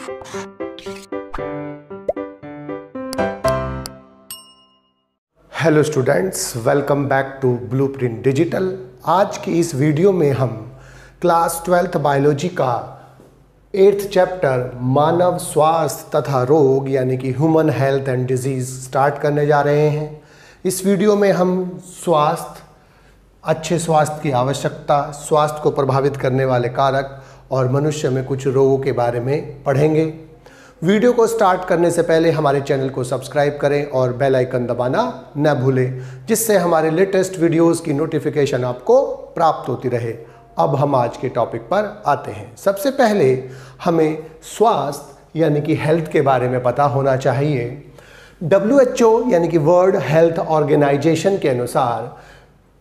Hello students, welcome back to Blueprint Digital. आज की इस वीडियो में हम क्लास 12th बायोलॉजी का 8th चैप्टर मानव स्वास्थ्य तथा रोग यानी कि human health and disease start करने जा रहे हैं। इस वीडियो में हम स्वास्थ्य, अच्छे स्वास्थ्य की आवश्यकता, स्वास्थ्य को प्रभावित करने वाले कारक और मनुष्य में कुछ रोगों के बारे में पढ़ेंगे। वीडियो को स्टार्ट करने से पहले हमारे चैनल को सब्सक्राइब करें और बेल आइकन दबाना न भूलें, जिससे हमारे लेटेस्ट वीडियोस की नोटिफिकेशन आपको प्राप्त होती रहे। अब हम आज के टॉपिक पर आते हैं। सबसे पहले हमें स्वास्थ्य यानी कि हेल्थ के बारे में पता होना चाहिए। WHO यानी कि वर्ल्ड हेल्थ ऑर्गेनाइजेशन के अनुसार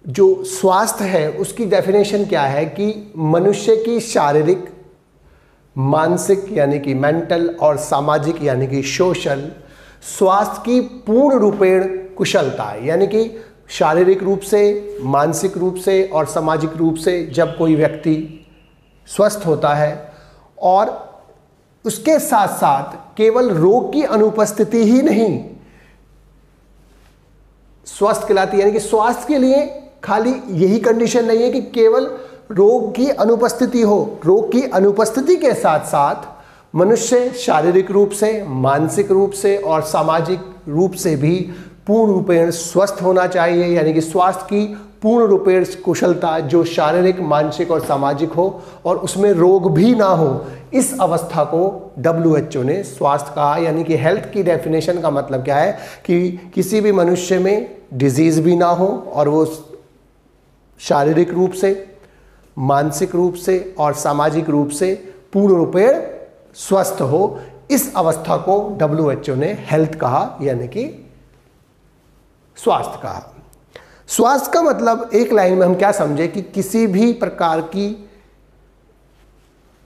जो स्वास्थ्य है उसकी डेफिनेशन क्या है कि मनुष्य की शारीरिक, मानसिक यानी कि मेंटल और सामाजिक यानी कि सोशल स्वास्थ्य की पूर्ण रूपेण कुशलता, यानी कि शारीरिक रूप से, मानसिक रूप से और सामाजिक रूप से जब कोई व्यक्ति स्वस्थ होता है और उसके साथ साथ केवल रोग की अनुपस्थिति ही नहीं स्वस्थ कहलाती है। यानी कि स्वास्थ्य के लिए खाली यही कंडीशन नहीं है कि केवल रोग की अनुपस्थिति हो, रोग की अनुपस्थिति के साथ साथ मनुष्य शारीरिक रूप से, मानसिक रूप से और सामाजिक रूप से भी पूर्ण रूपेण स्वस्थ होना चाहिए। यानी कि स्वास्थ्य की पूर्ण रूपेण कुशलता जो शारीरिक, मानसिक और सामाजिक हो और उसमें रोग भी ना हो, इस अवस्था को WHO ने स्वास्थ्य कहा। यानी कि हेल्थ की डेफिनेशन का मतलब क्या है कि किसी भी मनुष्य में डिजीज भी ना हो और वो शारीरिक रूप से, मानसिक रूप से और सामाजिक रूप से पूर्ण रूपेण स्वस्थ हो। इस अवस्था को WHO ने हेल्थ कहा, यानी कि स्वास्थ्य कहा। स्वास्थ्य का मतलब एक लाइन में हम क्या समझे कि किसी भी प्रकार की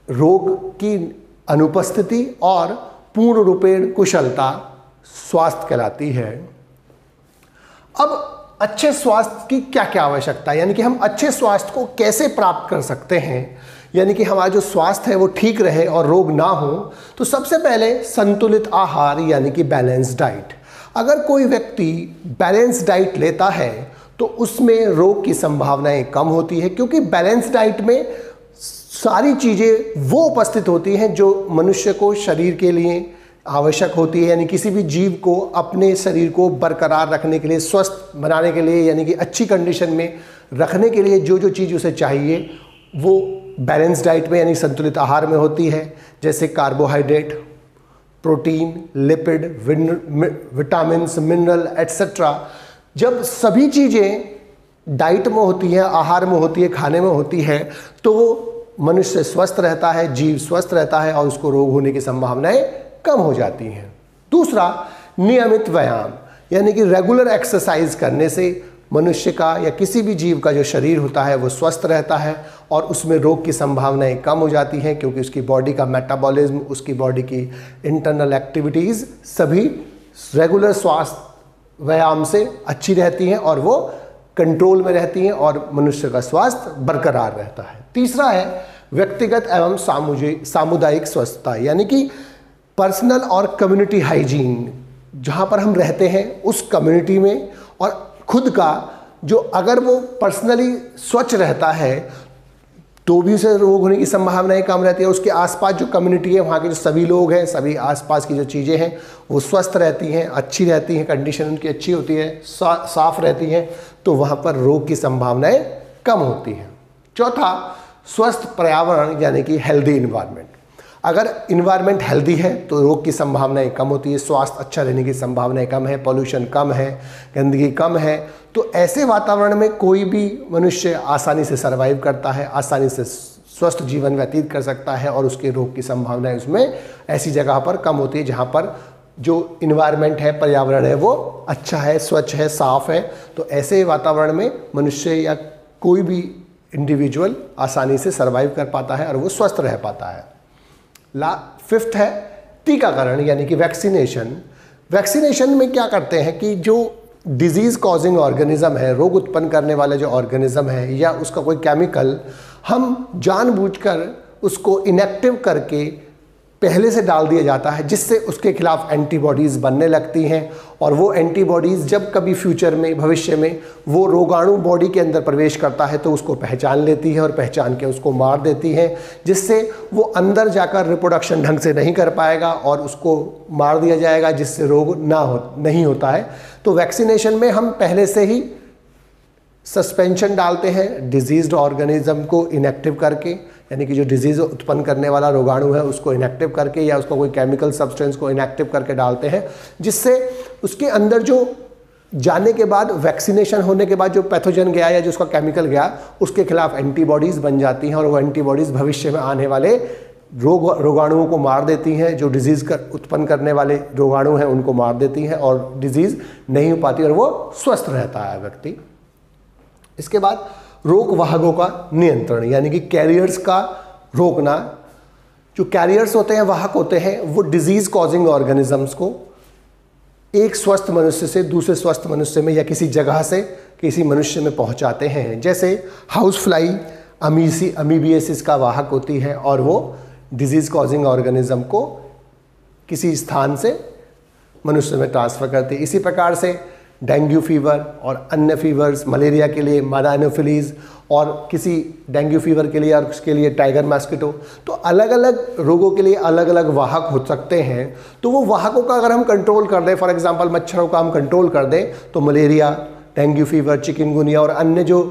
रोग की अनुपस्थिति और पूर्ण रूपेण कुशलता स्वास्थ्य कहलाती है। अब अच्छे स्वास्थ्य की क्या क्या आवश्यकता है, यानी कि हम अच्छे स्वास्थ्य को कैसे प्राप्त कर सकते हैं, यानी कि हमारा जो स्वास्थ्य है वो ठीक रहे और रोग ना हो। तो सबसे पहले संतुलित आहार यानी कि बैलेंस डाइट। अगर कोई व्यक्ति बैलेंस डाइट लेता है तो उसमें रोग की संभावनाएं कम होती है, क्योंकि बैलेंस डाइट में सारी चीज़ें वो उपस्थित होती हैं जो मनुष्य को शरीर के लिए आवश्यक होती है। यानी किसी भी जीव को अपने शरीर को बरकरार रखने के लिए, स्वस्थ बनाने के लिए, यानी कि अच्छी कंडीशन में रखने के लिए जो जो चीज़ उसे चाहिए वो बैलेंस डाइट में यानी संतुलित आहार में होती है। जैसे carbohydrate, protein, lipid, vitamins, mineral etcetera. जब सभी चीज़ें डाइट में होती हैं, आहार में होती है, खाने में होती है, तो वो मनुष्य स्वस्थ रहता है, जीव स्वस्थ रहता है और उसको रोग होने की संभावनाएं कम हो जाती हैं। दूसरा, नियमित व्यायाम यानी कि रेगुलर एक्सरसाइज करने से मनुष्य का या किसी भी जीव का जो शरीर होता है वो स्वस्थ रहता है और उसमें रोग की संभावनाएं कम हो जाती हैं, क्योंकि उसकी बॉडी का मेटाबॉलिज्म, उसकी बॉडी की इंटरनल एक्टिविटीज़ सभी रेगुलर स्वास्थ्य व्यायाम से अच्छी रहती हैं और वो कंट्रोल में रहती हैं और मनुष्य का स्वास्थ्य बरकरार रहता है। तीसरा है व्यक्तिगत एवं सामुदायिक स्वच्छता, यानी कि पर्सनल और कम्युनिटी हाइजीन। जहाँ पर हम रहते हैं उस कम्युनिटी में और खुद का जो, अगर वो पर्सनली स्वच्छ रहता है तो भी उसे रोग होने की संभावनाएं कम रहती है। उसके आसपास जो कम्युनिटी है, वहाँ के जो सभी लोग हैं, सभी आसपास की जो चीज़ें हैं वो स्वस्थ रहती हैं, अच्छी रहती हैं, कंडीशन उनकी अच्छी होती है, साफ रहती हैं, तो वहाँ पर रोग की संभावनाएं कम होती हैं। चौथा, स्वस्थ पर्यावरण यानी कि हेल्दी इन्वायरमेंट। अगर इन्वायरमेंट हेल्दी है तो रोग की संभावनाएं कम होती है, स्वास्थ्य अच्छा रहने की संभावनाएं कम है, पॉल्यूशन कम है, गंदगी कम है। तो ऐसे वातावरण में कोई भी मनुष्य आसानी से सर्वाइव करता है, आसानी से स्वस्थ जीवन व्यतीत कर सकता है और उसके रोग की संभावनाएं उसमें ऐसी जगह पर कम होती है जहाँ पर जो इन्वायरमेंट है, पर्यावरण है, वो अच्छा है, स्वच्छ है, साफ है। तो ऐसे वातावरण में मनुष्य या कोई भी इंडिविजुअल आसानी से सर्वाइव कर पाता है और वो स्वस्थ रह पाता है। फिफ्थ है टीकाकरण यानी कि वैक्सीनेशन। वैक्सीनेशन में क्या करते हैं कि जो डिजीज़ कॉजिंग ऑर्गेनिज्म है, रोग उत्पन्न करने वाले जो ऑर्गेनिज्म है या उसका कोई केमिकल, हम जानबूझकर उसको इनएक्टिव करके पहले से डाल दिया जाता है, जिससे उसके खिलाफ एंटीबॉडीज़ बनने लगती हैं और वो एंटीबॉडीज़ जब कभी फ्यूचर में, भविष्य में वो रोगाणु बॉडी के अंदर प्रवेश करता है तो उसको पहचान लेती है और पहचान के उसको मार देती है, जिससे वो अंदर जाकर रिप्रोडक्शन ढंग से नहीं कर पाएगा और उसको मार दिया जाएगा, जिससे रोग नहीं होता है। तो वैक्सीनेशन में हम पहले से ही सस्पेंशन डालते हैं डिजीज्ड ऑर्गेनिज्म को इनएक्टिव करके, यानी कि जो डिजीज़ उत्पन्न करने वाला रोगाणु है उसको इनएक्टिव करके या उसको कोई केमिकल सब्सटेंस को इनएक्टिव करके डालते हैं, जिससे उसके अंदर जो जाने के बाद, वैक्सीनेशन होने के बाद जो पैथोजन गया या जो उसका केमिकल गया उसके खिलाफ एंटीबॉडीज़ बन जाती हैं और वो एंटीबॉडीज़ भविष्य में आने वाले रोगाणुओं को मार देती हैं, जो डिजीज़ उत्पन्न करने वाले रोगाणु हैं उनको मार देती हैं और डिजीज़ नहीं हो पाती और वो स्वस्थ रहता है व्यक्ति। इसके बाद रोग वाहकों का नियंत्रण, यानी कि कैरियर्स का रोकना। जो कैरियर्स होते हैं, वाहक होते हैं, वो डिजीज कॉजिंग ऑर्गेनिजम्स को एक स्वस्थ मनुष्य से दूसरे स्वस्थ मनुष्य में या किसी जगह से किसी मनुष्य में पहुंचाते हैं। जैसे हाउस फ्लाई अमीबियासिस का वाहक होती है और वो डिजीज कॉजिंग ऑर्गेनिज्म को किसी स्थान से मनुष्य में ट्रांसफ़र करती है। इसी प्रकार से डेंगू फीवर और अन्य फीवर्स, मलेरिया के लिए मादा एनोफिलीज और किसी डेंगू फीवर के लिए और उसके लिए टाइगर मॉस्किटो, तो अलग अलग रोगों के लिए अलग अलग वाहक हो सकते हैं। तो वो वाहकों का अगर हम कंट्रोल कर दें, फॉर एग्जांपल मच्छरों का हम कंट्रोल कर दें, तो मलेरिया, डेंगू फीवर, चिकनगुनिया और अन्य जो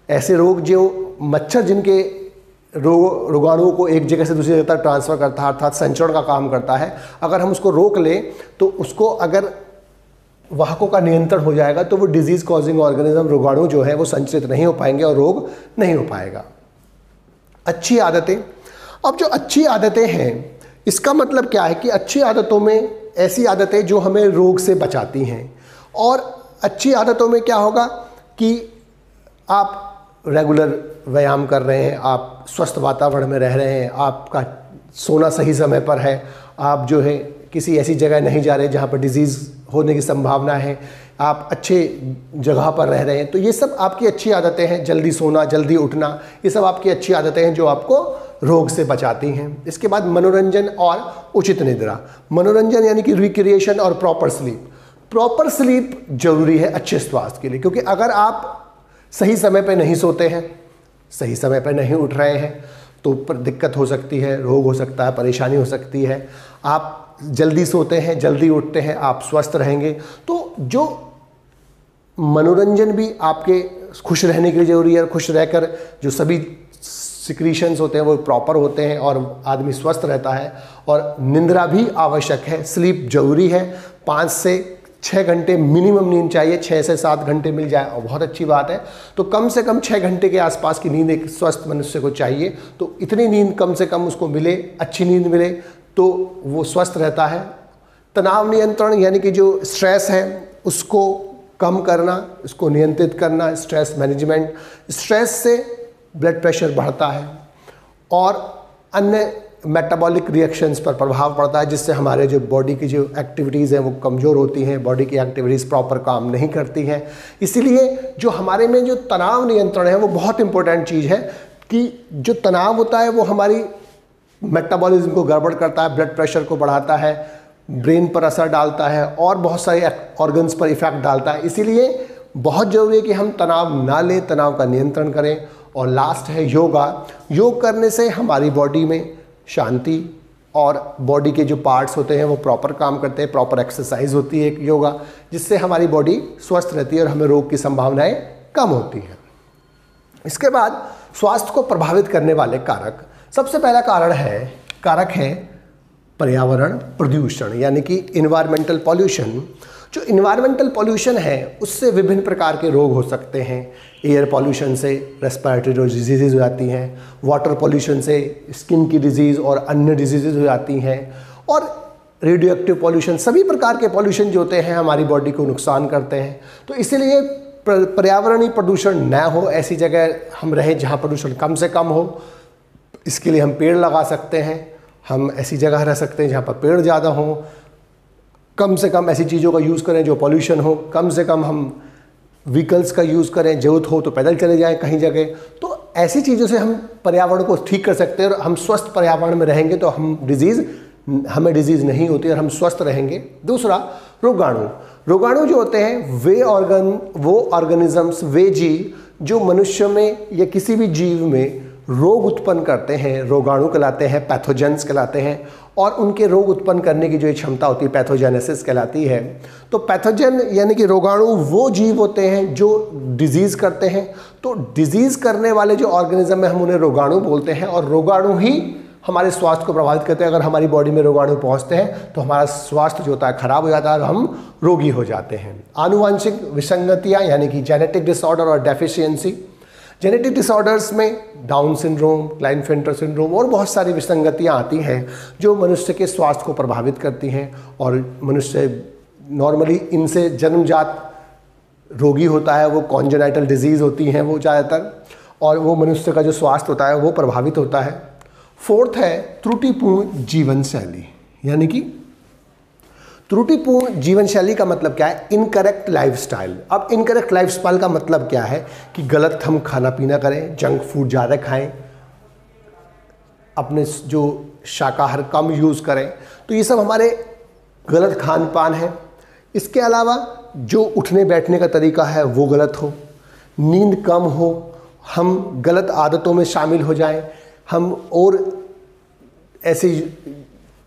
ऐसे रोग जो मच्छर जिनके रोगाणुओं को एक जगह से दूसरी जगह तक ट्रांसफ़र करता है, अर्थात संचरण का काम करता है, अगर हम उसको रोक लें तो उसको अगर वाहकों का नियंत्रण हो जाएगा तो वो डिजीज कॉजिंग ऑर्गेनिज्म रोगाणु जो है वो संचित नहीं हो पाएंगे और रोग नहीं हो पाएगा। अच्छी आदतें। अब जो अच्छी आदतें हैं, इसका मतलब क्या है कि अच्छी आदतों में ऐसी आदतें जो हमें रोग से बचाती हैं। और अच्छी आदतों में क्या होगा कि आप रेगुलर व्यायाम कर रहे हैं, आप स्वस्थ वातावरण में रह रहे हैं, आपका सोना सही समय पर है, आप जो है किसी ऐसी जगह नहीं जा रहे जहाँ पर डिजीज़ होने की संभावना है, आप अच्छे जगह पर रह रहे हैं, तो ये सब आपकी अच्छी आदतें हैं। जल्दी सोना, जल्दी उठना, ये सब आपकी अच्छी आदतें हैं जो आपको रोग से बचाती हैं। इसके बाद मनोरंजन और उचित निद्रा। मनोरंजन यानी कि रिक्रिएशन और प्रॉपर स्लीप। प्रॉपर स्लीप जरूरी है अच्छे स्वास्थ्य के लिए, क्योंकि अगर आप सही समय पर नहीं सोते हैं, सही समय पर नहीं उठ रहे हैं तो दिक्कत हो सकती है, रोग हो सकता है, परेशानी हो सकती है। आप जल्दी सोते हैं, जल्दी उठते हैं, आप स्वस्थ रहेंगे। तो जो मनोरंजन भी आपके खुश रहने के लिए ज़रूरी है, खुश रहकर जो सभी सिक्रीशंस होते हैं वो प्रॉपर होते हैं और आदमी स्वस्थ रहता है। और निंद्रा भी आवश्यक है, स्लीप जरूरी है। 5 से 6 घंटे मिनिमम नींद चाहिए, 6 से 7 घंटे मिल जाए और बहुत अच्छी बात है। तो कम से कम 6 घंटे के आसपास की नींद एक स्वस्थ मनुष्य को चाहिए। तो इतनी नींद कम से कम उसको मिले, अच्छी नींद मिले तो वो स्वस्थ रहता है। तनाव नियंत्रण यानी कि जो स्ट्रेस है उसको कम करना, उसको नियंत्रित करना, स्ट्रेस मैनेजमेंट। स्ट्रेस से ब्लड प्रेशर बढ़ता है और अन्य मेटाबॉलिक रिएक्शंस पर प्रभाव पड़ता है, जिससे हमारे जो बॉडी की जो एक्टिविटीज़ हैं वो कमज़ोर होती हैं, बॉडी की एक्टिविटीज़ प्रॉपर काम नहीं करती हैं। इसीलिए जो हमारे में जो तनाव नियंत्रण है वो बहुत इंपॉर्टेंट चीज़ है कि जो तनाव होता है वो हमारी मेटाबॉलिज्म को गड़बड़ करता है, ब्लड प्रेशर को बढ़ाता है, ब्रेन पर असर डालता है और बहुत सारे ऑर्गन्स पर इफेक्ट डालता है। इसीलिए बहुत ज़रूरी है कि हम तनाव ना लें, तनाव का नियंत्रण करें। और लास्ट है योगा। योग करने से हमारी बॉडी में शांति और बॉडी के जो पार्ट्स होते हैं वो प्रॉपर काम करते हैं, प्रॉपर एक्सरसाइज होती है योगा, जिससे हमारी बॉडी स्वस्थ रहती है और हमें रोग की संभावनाएं कम होती हैं। इसके बाद स्वास्थ्य को प्रभावित करने वाले कारक। सबसे पहला कारक है पर्यावरण प्रदूषण, यानी कि इन्वायरमेंटल पॉल्यूशन। जो इन्वायरमेंटल पॉल्यूशन है उससे विभिन्न प्रकार के रोग हो सकते हैं। एयर पॉल्यूशन से रेस्पिरेटरी डिजीज़ हो जाती हैं, वाटर पॉल्यूशन से स्किन की डिजीज़ और अन्य डिजीज़ हो जाती हैं, और रेडियो एक्टिव पॉल्यूशन, सभी प्रकार के पॉल्यूशन जो होते हैं हमारी बॉडी को नुकसान करते हैं। तो इसीलिए पर्यावरणीय प्रदूषण न हो, ऐसी जगह हम रहें जहाँ प्रदूषण कम से कम हो। इसके लिए हम पेड़ लगा सकते हैं, हम ऐसी जगह रह सकते हैं जहाँ पर पेड़ ज़्यादा हों, कम से कम ऐसी चीज़ों का यूज़ करें जो पॉल्यूशन हो, कम से कम हम व्हीकल्स का यूज़ करें, ज़रूरत हो तो पैदल चले जाएं कहीं जगह। तो ऐसी चीज़ों से हम पर्यावरण को ठीक कर सकते हैं और हम स्वस्थ पर्यावरण में रहेंगे तो हम डिजीज़ हमें डिजीज़ नहीं होती और हम स्वस्थ रहेंगे। दूसरा, रोगाणु। रोगाणु जो होते हैं वो ऑर्गेनिजम्स, वे जीव जो मनुष्य में या किसी भी जीव में रोग उत्पन्न करते हैं, रोगाणु कहलाते हैं, पैथोजेंस कहलाते हैं। और उनके रोग उत्पन्न करने की जो क्षमता होती है पैथोजेनेसिस कहलाती है। तो पैथोजन यानी कि रोगाणु वो जीव होते हैं जो डिजीज़ करते हैं। तो डिजीज़ करने वाले जो ऑर्गेनिज्म है हम उन्हें रोगाणु बोलते हैं, और रोगाणु ही हमारे स्वास्थ्य को प्रभावित करते हैं। अगर हमारी बॉडी में रोगाणु पहुंचते हैं तो हमारा स्वास्थ्य जो होता है खराब हो जाता है और हम रोगी हो जाते हैं। आनुवांशिक विसंगतियां यानी कि जेनेटिक डिसऑर्डर और डेफिशिएंसी। जेनेटिक डिसऑर्डर्स में डाउन सिंड्रोम, क्लाइनफेल्टर सिंड्रोम और बहुत सारी विसंगतियां आती हैं जो मनुष्य के स्वास्थ्य को प्रभावित करती हैं, और मनुष्य नॉर्मली इनसे जन्मजात रोगी होता है, वो कॉन्जेनाइटल डिजीज़ होती हैं वो ज़्यादातर, और वो मनुष्य का जो स्वास्थ्य होता है वो प्रभावित होता है। फोर्थ है त्रुटिपूर्ण जीवन शैली, यानी कि त्रुटिपूर्ण जीवन शैली का मतलब क्या है? Incorrect lifestyle. अब इनकरेक्ट लाइफस्टाइल का मतलब क्या है कि गलत हम खाना पीना करें, जंक फूड ज़्यादा खाएं, अपने जो शाकाहार कम यूज़ करें, तो ये सब हमारे गलत खान पान है। इसके अलावा जो उठने बैठने का तरीका है वो गलत हो, नींद कम हो, हम गलत आदतों में शामिल हो जाएं, हम और ऐसे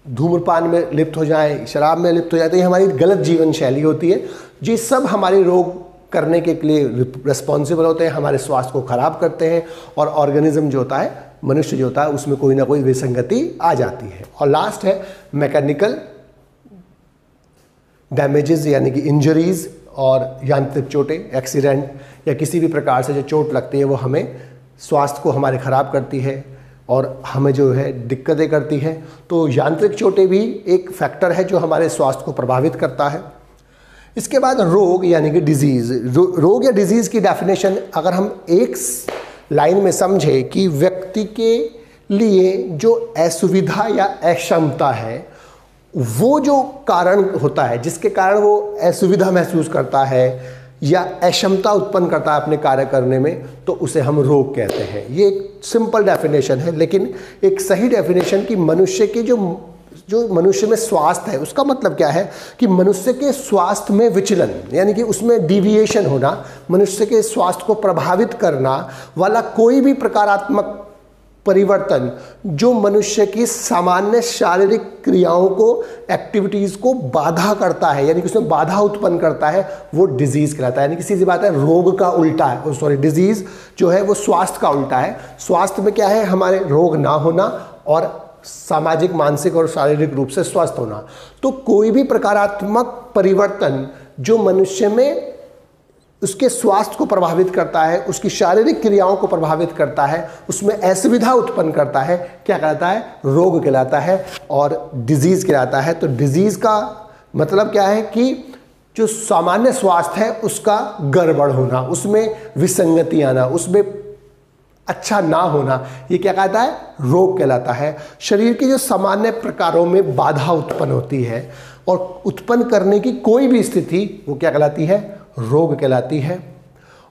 धूम्रपान में लिप्त हो जाएं, शराब में लिप्त हो जाए, तो ये हमारी गलत जीवन शैली होती है। ये सब हमारे रोग करने के लिए रिस्पॉन्सिबल होते हैं, हमारे स्वास्थ्य को खराब करते हैं, और ऑर्गेनिज्म जो होता है, मनुष्य जो होता है, उसमें कोई ना कोई विसंगति आ जाती है। और लास्ट है मैकेनिकल डैमेजेस, यानी कि इंजरीज और यांत्रिक चोटें, एक्सीडेंट या किसी भी प्रकार से जो चोट लगती है वो हमें स्वास्थ्य को हमारे ख़राब करती है और हमें जो है दिक्कतें करती हैं। तो यांत्रिक चोटें भी एक फैक्टर है जो हमारे स्वास्थ्य को प्रभावित करता है। इसके बाद रोग यानी कि डिजीज़। रोग या डिजीज़ की डेफिनेशन अगर हम एक लाइन में समझें कि व्यक्ति के लिए जो असुविधा या अक्षमता है, वो जो कारण होता है जिसके कारण वो असुविधा महसूस करता है या अक्षमता उत्पन्न करता है अपने कार्य करने में, तो उसे हम रोग कहते हैं। ये एक सिंपल डेफिनेशन है, लेकिन एक सही डेफिनेशन कि मनुष्य की जो मनुष्य में स्वास्थ्य है, उसका मतलब क्या है कि मनुष्य के स्वास्थ्य में विचलन, यानी कि उसमें डिविएशन होना, मनुष्य के स्वास्थ्य को प्रभावित करना वाला कोई भी प्रकारात्मक परिवर्तन जो मनुष्य की सामान्य शारीरिक क्रियाओं को, एक्टिविटीज़ को बाधा करता है, यानी कि उसमें बाधा उत्पन्न करता है, वो डिजीज़ कहलाता है। यानी कि सीधी बात है, रोग का उल्टा है, डिजीज़ जो है वो स्वास्थ्य का उल्टा है। स्वास्थ्य में क्या है? हमारे रोग ना होना और सामाजिक, मानसिक और शारीरिक रूप से स्वस्थ होना। तो कोई भी प्रकारात्मक परिवर्तन जो मनुष्य में उसके स्वास्थ्य को प्रभावित करता है, उसकी शारीरिक क्रियाओं को प्रभावित करता है, उसमें असुविधा उत्पन्न करता है, क्या कहलाता है? रोग कहलाता है और डिजीज़ कहलाता है। तो डिजीज़ का मतलब क्या है कि जो सामान्य स्वास्थ्य है उसका गड़बड़ होना, उसमें विसंगति आना, उसमें अच्छा ना होना, ये क्या कहता है? रोग कहलाता है। शरीर के जो सामान्य प्रकारों में बाधा उत्पन्न होती है और उत्पन्न करने की कोई भी स्थिति, वो क्या कहलाती है? रोग कहलाती है।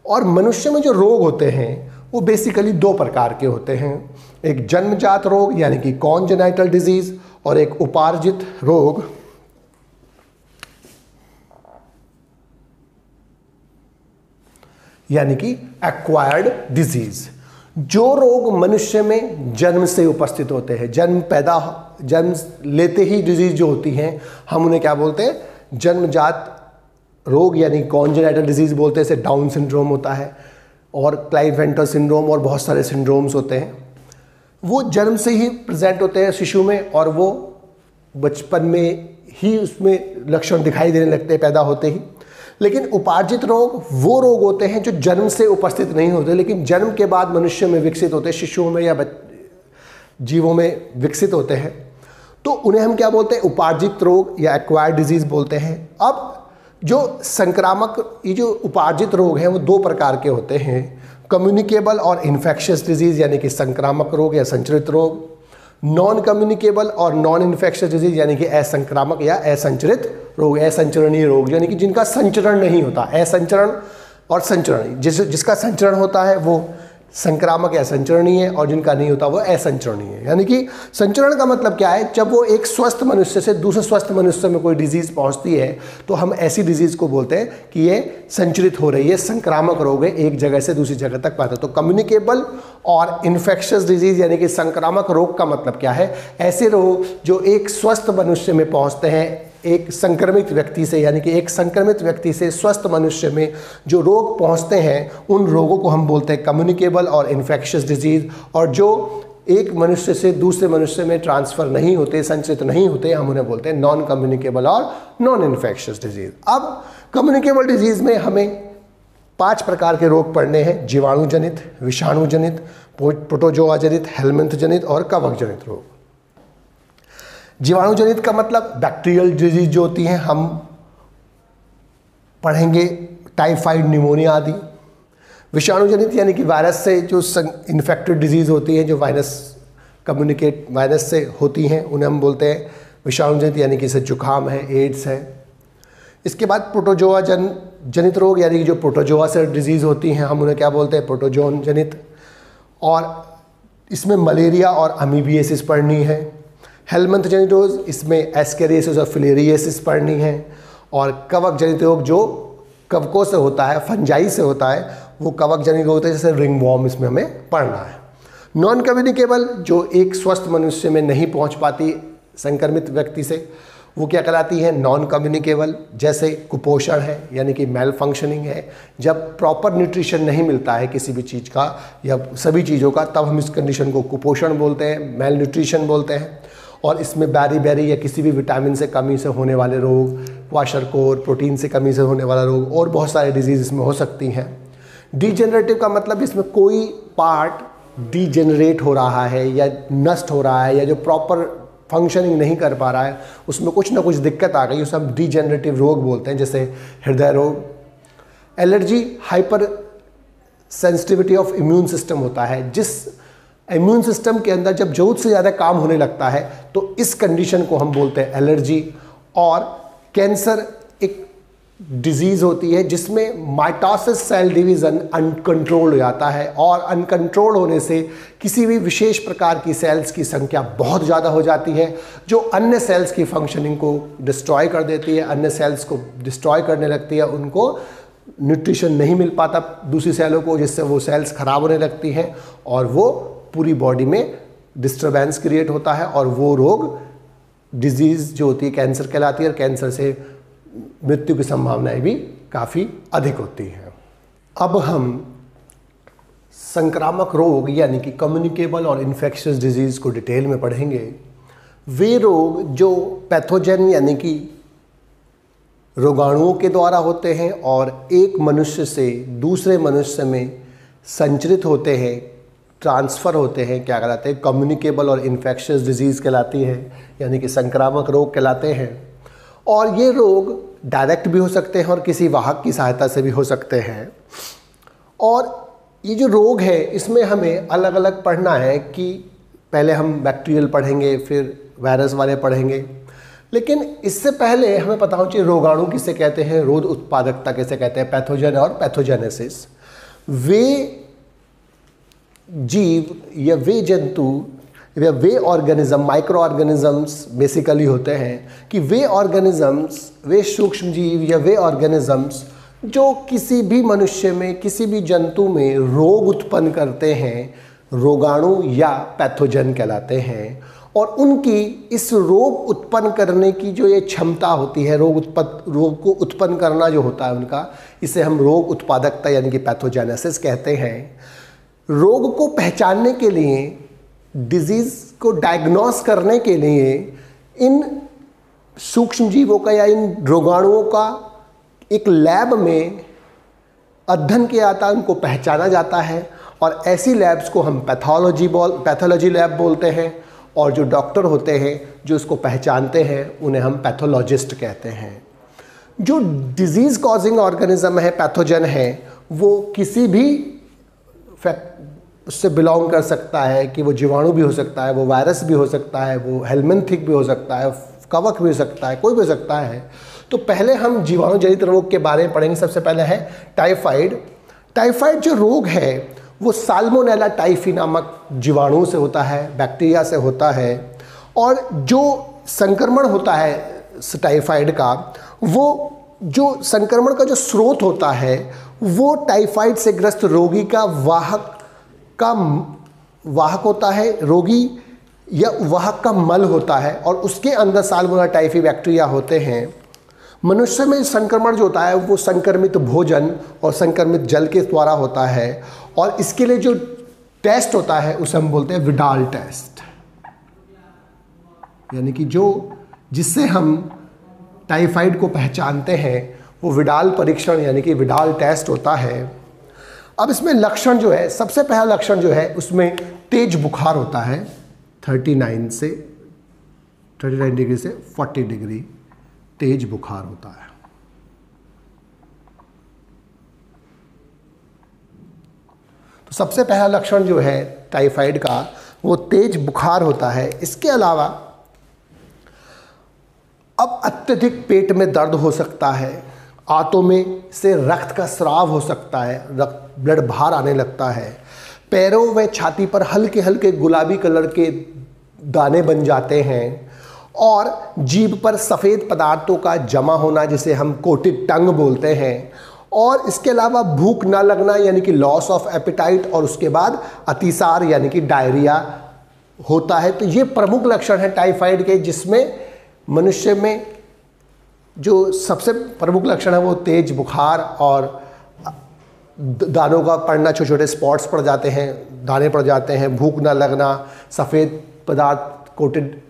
और मनुष्य में जो रोग होते हैं वो बेसिकली दो प्रकार के होते हैं, एक जन्मजात रोग यानी कि कॉन्जेनाइटल डिजीज, और एक उपार्जित रोग यानी कि एक्वायर्ड डिजीज। जो रोग मनुष्य में जन्म से उपस्थित होते हैं, जन्म लेते ही डिजीज जो होती हैं, हम उन्हें क्या बोलते हैं? जन्मजात रोग यानी कॉन्जेनाइटल डिजीज़ बोलते हैं। जैसे डाउन सिंड्रोम होता है और क्लाइनफेल्टर सिंड्रोम और बहुत सारे सिंड्रोम्स होते हैं। वो जन्म से ही प्रेजेंट होते हैं शिशु में, और वो बचपन में ही उसमें लक्षण दिखाई देने लगते हैं पैदा होते ही। लेकिन उपार्जित रोग वो रोग होते हैं जो जन्म से उपस्थित नहीं होते, लेकिन जन्म के बाद मनुष्य में विकसित होते हैं, शिशुओं में या जीवों में विकसित होते हैं। तो उन्हें हम क्या बोलते हैं? उपार्जित रोग या एक्वायर्ड डिजीज़ बोलते हैं। अब जो संक्रामक, ये जो उपार्जित रोग हैं वो दो प्रकार के होते हैं, कम्युनिकेबल और इन्फेक्शियस डिजीज़ यानी कि संक्रामक रोग या संचरित रोग, नॉन कम्युनिकेबल और नॉन इन्फेक्शियस डिजीज़ यानी कि असंक्रामक या असंचरित रोग, असंचरणीय रोग, यानी कि जिनका संचरण नहीं होता। असंचरण और संचरण, जिसका संचरण होता है वो संक्रामक या संचरणीय, और जिनका नहीं होता वो असंचरणीय। यानी कि संचरण का मतलब क्या है, जब वो एक स्वस्थ मनुष्य से दूसरे स्वस्थ मनुष्य में कोई डिजीज पहुंचती है तो हम ऐसी डिजीज को बोलते हैं कि ये संचरित हो रही है, संक्रामक रोग है, एक जगह से दूसरी जगह तक पहुंचता है। तो कम्युनिकेबल और इन्फेक्शियस डिजीज यानी कि संक्रामक रोग का मतलब क्या है, ऐसे रोग जो एक स्वस्थ मनुष्य में पहुंचते हैं एक संक्रमित व्यक्ति से, यानी कि एक संक्रमित व्यक्ति से स्वस्थ मनुष्य में जो रोग पहुंचते हैं उन रोगों को हम बोलते हैं कम्युनिकेबल और इन्फेक्शियस डिजीज। और जो एक मनुष्य से दूसरे मनुष्य में ट्रांसफर नहीं होते, संचित नहीं होते, हम उन्हें बोलते हैं नॉन कम्युनिकेबल और नॉन इन्फेक्शियस डिजीज। अब कम्युनिकेबल डिजीज में हमें 5 प्रकार के रोग पढ़ने हैं, जीवाणु जनित, विषाणु जनित, प्रोटोजोआ जनित, हेलमिंथ जनित और कवक जनित रोग। जीवाणु जनित का मतलब बैक्टीरियल डिजीज जो होती हैं, हम पढ़ेंगे टाइफाइड, निमोनिया आदि। विषाणु जनित यानी कि वायरस से जो इन्फेक्टेड डिजीज होती हैं, जो वायरस से होती हैं, उन्हें हम बोलते हैं विषाणु जनित, यानी कि जैसे जुकाम है, एड्स है। इसके बाद प्रोटोजोआ जनित रोग यानी कि जो प्रोटोजोआ से डिजीज होती हैं, हम उन्हें क्या बोलते हैं, प्रोटोजोन जनित। और इसमें मलेरिया और अमीबियासिस पढ़नी है। हेलमिंथ जनित रोग, इसमें एस्केरियासिस और फिलेरियासिस पढ़नी है। और कवक जनित रोग जो कवकों से होता है, फंजाई से होता है, वो कवक जनित रोग होते हैं, जैसे रिंगवॉर्म, इसमें हमें पढ़ना है। नॉन कम्युनिकेबल जो एक स्वस्थ मनुष्य में नहीं पहुंच पाती संक्रमित व्यक्ति से, वो क्या कहलाती है, नॉन कम्युनिकेबल। जैसे कुपोषण है यानी कि मेल फंक्शनिंग है, जब प्रॉपर न्यूट्रिशन नहीं मिलता है किसी भी चीज़ का या सभी चीज़ों का, तब हम इस कंडीशन को कुपोषण बोलते हैं, मेल न्यूट्रिशन बोलते हैं। और इसमें बैरी या किसी भी विटामिन से कमी से होने वाले रोग, क्वाशरकोर, प्रोटीन से कमी से होने वाला रोग और बहुत सारे डिजीज इसमें हो सकती हैं। डीजेनरेटिव का मतलब इसमें कोई पार्ट डीजेनरेट हो रहा है या नष्ट हो रहा है या जो प्रॉपर फंक्शनिंग नहीं कर पा रहा है, उसमें कुछ ना कुछ दिक्कत आ गई, उसे हम डीजेनरेटिव रोग बोलते हैं, जैसे हृदय रोग। Allergy hyper sensitivity of immune system होता है, जिस इम्यून सिस्टम के अंदर जब जरूरत से ज़्यादा काम होने लगता है तो इस कंडीशन को हम बोलते हैं एलर्जी। और कैंसर एक डिजीज़ होती है जिसमें माइटोसिस सेल डिवीज़न अनकंट्रोल हो जाता है, और अनकंट्रोल होने से किसी भी विशेष प्रकार की सेल्स की संख्या बहुत ज़्यादा हो जाती है, जो अन्य सेल्स की फंक्शनिंग को डिस्ट्रॉय कर देती है, अन्य सेल्स को डिस्ट्रॉय करने लगती है, उनको न्यूट्रिशन नहीं मिल पाता दूसरी सेलों को, जिससे वो सेल्स खराब होने लगती हैं और वो पूरी बॉडी में डिस्टर्बेंस क्रिएट होता है, और वो रोग डिजीज़ जो होती है कैंसर कहलाती है, और कैंसर से मृत्यु की संभावनाएं भी काफ़ी अधिक होती हैं। अब हम संक्रामक रोग यानी कि कम्युनिकेबल और इन्फेक्शियस डिजीज़ को डिटेल में पढ़ेंगे। वे रोग जो पैथोजन यानी कि रोगाणुओं के द्वारा होते हैं और एक मनुष्य से दूसरे मनुष्य में संचरित होते हैं, ट्रांसफ़र होते हैं, क्या कहलाते हैं, कम्युनिकेबल और इन्फेक्शियस डिजीज़ कहलाती है, यानी कि संक्रामक रोग कहलाते हैं। और ये रोग डायरेक्ट भी हो सकते हैं और किसी वाहक की सहायता से भी हो सकते हैं। और ये जो रोग है इसमें हमें अलग अलग पढ़ना है कि पहले हम बैक्टीरियल पढ़ेंगे, फिर वायरस वाले पढ़ेंगे, लेकिन इससे पहले हमें पता होना चाहिए रोगाणु किसे कहते हैं, रोग उत्पादकता किसे कहते हैं, पैथोजन और पैथोजेनेसिस। वे जीव या वे जंतु या वे ऑर्गेनिज्म, माइक्रो ऑर्गेनिजम्स बेसिकली होते हैं कि वे ऑर्गेनिजम्स, वे सूक्ष्म जीव या वे ऑर्गेनिजम्स जो किसी भी मनुष्य में, किसी भी जंतु में रोग उत्पन्न करते हैं, रोगाणु या पैथोजन कहलाते हैं। और उनकी इस रोग उत्पन्न करने की जो ये क्षमता होती है, रोग को उत्पन्न करना जो होता है उनका, इसे हम रोग उत्पादकता यानी कि पैथोजेनेसिस कहते हैं। रोग को पहचानने के लिए, डिजीज़ को डायग्नोस करने के लिए इन सूक्ष्म जीवों का या इन रोगाणुओं का एक लैब में अध्ययन किया जाता है, उनको पहचाना जाता है। और ऐसी लैब्स को हम पैथोलॉजी लैब बोलते हैं। और जो डॉक्टर होते हैं जो इसको पहचानते हैं उन्हें हम पैथोलॉजिस्ट कहते हैं। जो डिजीज़ कॉजिंग ऑर्गेनिज्म है, पैथोजन है, वो किसी भी उससे बिलोंग कर सकता है, कि वो जीवाणु भी हो सकता है, वो वायरस भी हो सकता है, वो हेलमिंथिक भी हो सकता है, कवक भी हो सकता है, कोई भी हो सकता है। तो पहले हम जीवाणु जनित रोग के बारे में पढ़ेंगे। सबसे पहले है टाइफाइड। टाइफाइड जो रोग है वो साल्मोनेला टाइफी नामक जीवाणु से होता है, बैक्टीरिया से होता है। और जो संक्रमण होता है टाइफाइड का, वो जो संक्रमण का जो स्रोत होता है वो टाइफाइड से ग्रस्त रोगी का वाहक होता है, रोगी या वाहक का मल होता है, और उसके अंदर साल्मोनेला टाइफी बैक्टीरिया होते हैं। मनुष्य में संक्रमण जो होता है वो संक्रमित भोजन और संक्रमित जल के द्वारा होता है, और इसके लिए जो टेस्ट होता है उसे हम बोलते हैं विडाल टेस्ट, यानी कि जिससे हम टाइफाइड को पहचानते हैं वो विडाल परीक्षण यानी कि विडाल टेस्ट होता है। अब इसमें लक्षण जो है, सबसे पहला लक्षण जो है उसमें तेज बुखार होता है 39 डिग्री से 40 डिग्री तेज बुखार होता है। तो सबसे पहला लक्षण जो है टाइफाइड का वो तेज बुखार होता है। इसके अलावा अब अत्यधिक पेट में दर्द हो सकता है, आंतों में से रक्त का स्राव हो सकता है, ब्लड बाहर आने लगता है, पैरों व छाती पर हल्के हल्के गुलाबी कलर के दाने बन जाते हैं, और जीभ पर सफ़ेद पदार्थों का जमा होना जिसे हम कोटेड टंग बोलते हैं, और इसके अलावा भूख ना लगना यानी कि लॉस ऑफ एपेटाइट, और उसके बाद अतिसार यानी कि डायरिया होता है। तो ये प्रमुख लक्षण है टाइफाइड के, जिसमें मनुष्य में जो सबसे प्रमुख लक्षण है वो तेज बुखार और दानों का पड़ना, छोटे छोटे स्पॉट्स पड़ जाते हैं, दाने पड़ जाते हैं, भूख ना लगना, सफ़ेद पदार्थ कोटेड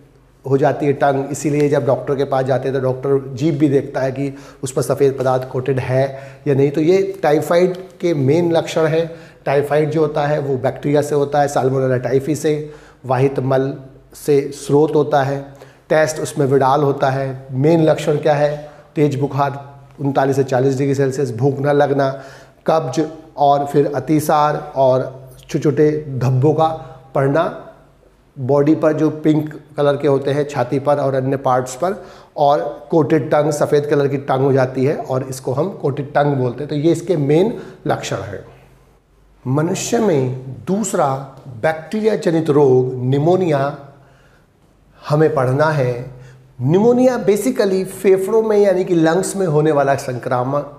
हो जाती है टंग। इसीलिए जब डॉक्टर के पास जाते हैं तो डॉक्टर जीभ भी देखता है कि उस पर सफ़ेद पदार्थ कोटेड है या नहीं। तो ये टाइफाइड के मेन लक्षण हैं। टाइफाइड जो होता है वो बैक्टीरिया से होता है, साल्मोनेला टाइफी से, वाहित मल से स्रोत होता है। टेस्ट उसमें विडाल होता है। मेन लक्षण क्या है? तेज बुखार 39 से 40 डिग्री सेल्सियस, भूख न लगना, कब्ज और फिर अतिसार और छोटे छोटे धब्बों का पड़ना बॉडी पर जो पिंक कलर के होते हैं छाती पर और अन्य पार्ट्स पर, और कोटेड टंग, सफ़ेद कलर की टंग हो जाती है और इसको हम कोटेड टंग बोलते हैं। तो ये इसके मेन लक्षण हैं। मनुष्य में दूसरा बैक्टीरिया जनित रोग निमोनिया हमें पढ़ना है। निमोनिया बेसिकली फेफड़ों में यानी कि लंग्स में होने वाला संक्रामक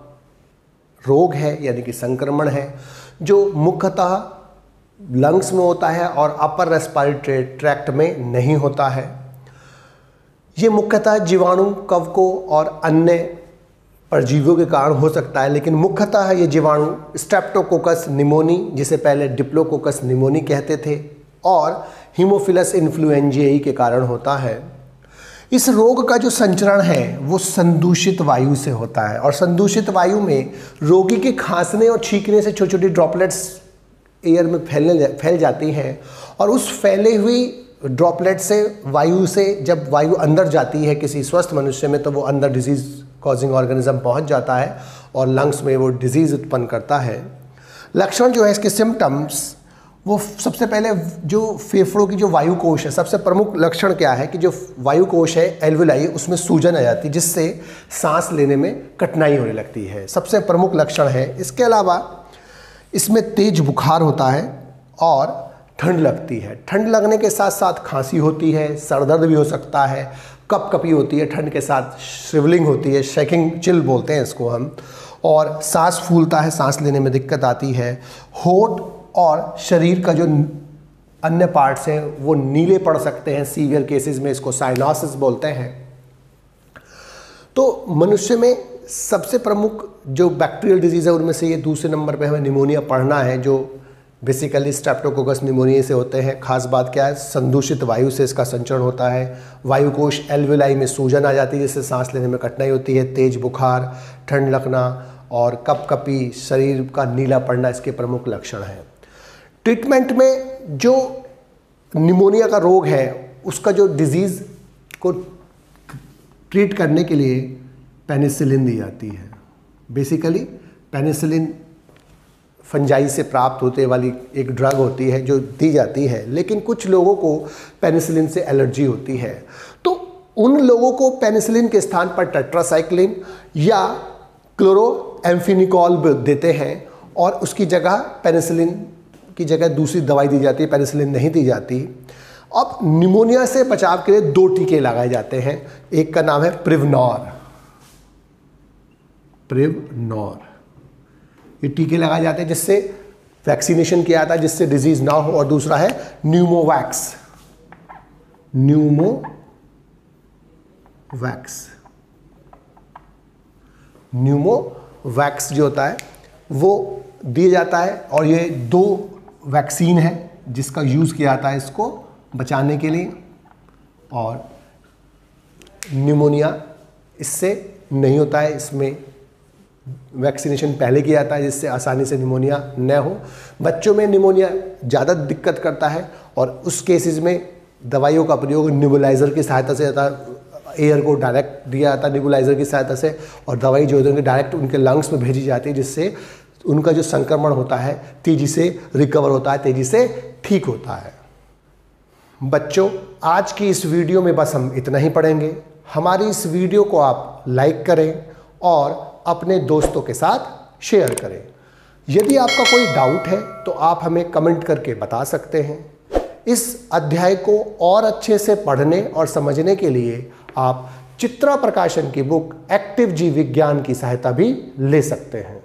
रोग है यानी कि संक्रमण है, जो मुख्यतः लंग्स में होता है और अपर रेस्पिरेटरी ट्रैक्ट में नहीं होता है। ये मुख्यतः जीवाणु, कवकों और अन्य परजीवियों के कारण हो सकता है, लेकिन मुख्यतः ये जीवाणु स्ट्रेप्टोकोकस निमोनी, जिसे पहले डिप्लोकोकस निमोनी कहते थे, और हीमोफिलस इन्फ्लुएंजाई के कारण होता है। इस रोग का जो संचरण है वो संदूषित वायु से होता है, और संदूषित वायु में रोगी के खांसने और छींकने से छोटी छोटी ड्रॉपलेट्स एयर में फैल जाती हैं, और उस फैले हुई ड्रॉपलेट से वायु से जब वायु अंदर जाती है किसी स्वस्थ मनुष्य में, तो वो अंदर डिजीज़ कॉजिंग ऑर्गेनिज्म पहुंच जाता है और लंग्स में वो डिजीज़ उत्पन्न करता है। लक्षण जो है इसके सिम्टम्स, वो सबसे पहले जो फेफड़ों की जो वायु कोश है, सबसे प्रमुख लक्षण क्या है कि जो वायु कोश है एल्वुलाई, उसमें सूजन आ जाती है जिससे सांस लेने में कठिनाई होने लगती है, सबसे प्रमुख लक्षण है। इसके अलावा इसमें तेज बुखार होता है और ठंड लगती है। ठंड लगने के साथ साथ खांसी होती है, सर दर्द भी हो सकता है, कपकपी होती है, ठंड के साथ श्रिवलिंग होती है, शेकिंग चिल बोलते हैं इसको हम, और सांस फूलता है, सांस लेने में दिक्कत आती है। होठ और शरीर का जो अन्य पार्ट्स हैं वो नीले पड़ सकते हैं, सीवियर केसेस में इसको साइनोसिस बोलते हैं। तो मनुष्य में सबसे प्रमुख जो बैक्टीरियल डिजीज़ है उनमें से ये दूसरे नंबर पे हमें निमोनिया पढ़ना है, जो बेसिकली स्ट्रेप्टोकोकस निमोनिया से होते हैं। खास बात क्या है? संदूषित वायु से इसका संचरण होता है। वायुकोश एल्वुलाई में सूजन आ जाती है जिससे सांस लेने में कठिनाई होती है। तेज बुखार, ठंड लगना और कपकपी, शरीर का नीला पड़ना इसके प्रमुख लक्षण हैं। ट्रीटमेंट में जो निमोनिया का रोग है उसका जो डिजीज़ को ट्रीट करने के लिए पेनिसिलिन दी जाती है। बेसिकली पेनिसिलिन फंजाई से प्राप्त होते वाली एक ड्रग होती है जो दी जाती है, लेकिन कुछ लोगों को पेनिसिलिन से एलर्जी होती है, तो उन लोगों को पेनिसिलिन के स्थान पर टेट्रासाइक्लिन या क्लोरोएम्फेनिकोल देते हैं और उसकी जगह पेनिसिलिन की जगह दूसरी दवाई दी जाती है, पेनिसिलिन नहीं दी जाती। अब निमोनिया से बचाव के लिए 2 टीके लगाए जाते हैं। एक का नाम है प्रिवनॉर, ये टीके लगाए जाते हैं जिससे वैक्सीनेशन किया जाता है जिससे डिजीज ना हो। और दूसरा है न्यूमोवैक्स, न्यूमोवैक्स जो होता है वो दिया जाता है। और ये 2 वैक्सीन है जिसका यूज़ किया जाता है इसको बचाने के लिए। और निमोनिया इससे नहीं होता है, इसमें वैक्सीनेशन पहले किया जाता है जिससे आसानी से निमोनिया न हो। बच्चों में निमोनिया ज़्यादा दिक्कत करता है और उस केसेस में दवाइयों का प्रयोग नेबुलाइज़र की सहायता से जाता है। एयर को डायरेक्ट दिया जाता है नेबुलाइज़र की सहायता से, और दवाई जो होती है डायरेक्ट उनके लंग्स में भेजी जाती है जिससे उनका जो संक्रमण होता है तेज़ी से रिकवर होता है, तेज़ी से ठीक होता है। बच्चों, आज की इस वीडियो में बस हम इतना ही पढ़ेंगे। हमारी इस वीडियो को आप लाइक करें और अपने दोस्तों के साथ शेयर करें। यदि आपका कोई डाउट है तो आप हमें कमेंट करके बता सकते हैं। इस अध्याय को और अच्छे से पढ़ने और समझने के लिए आप चित्रा प्रकाशन की बुक एक्टिव जीव विज्ञान की सहायता भी ले सकते हैं।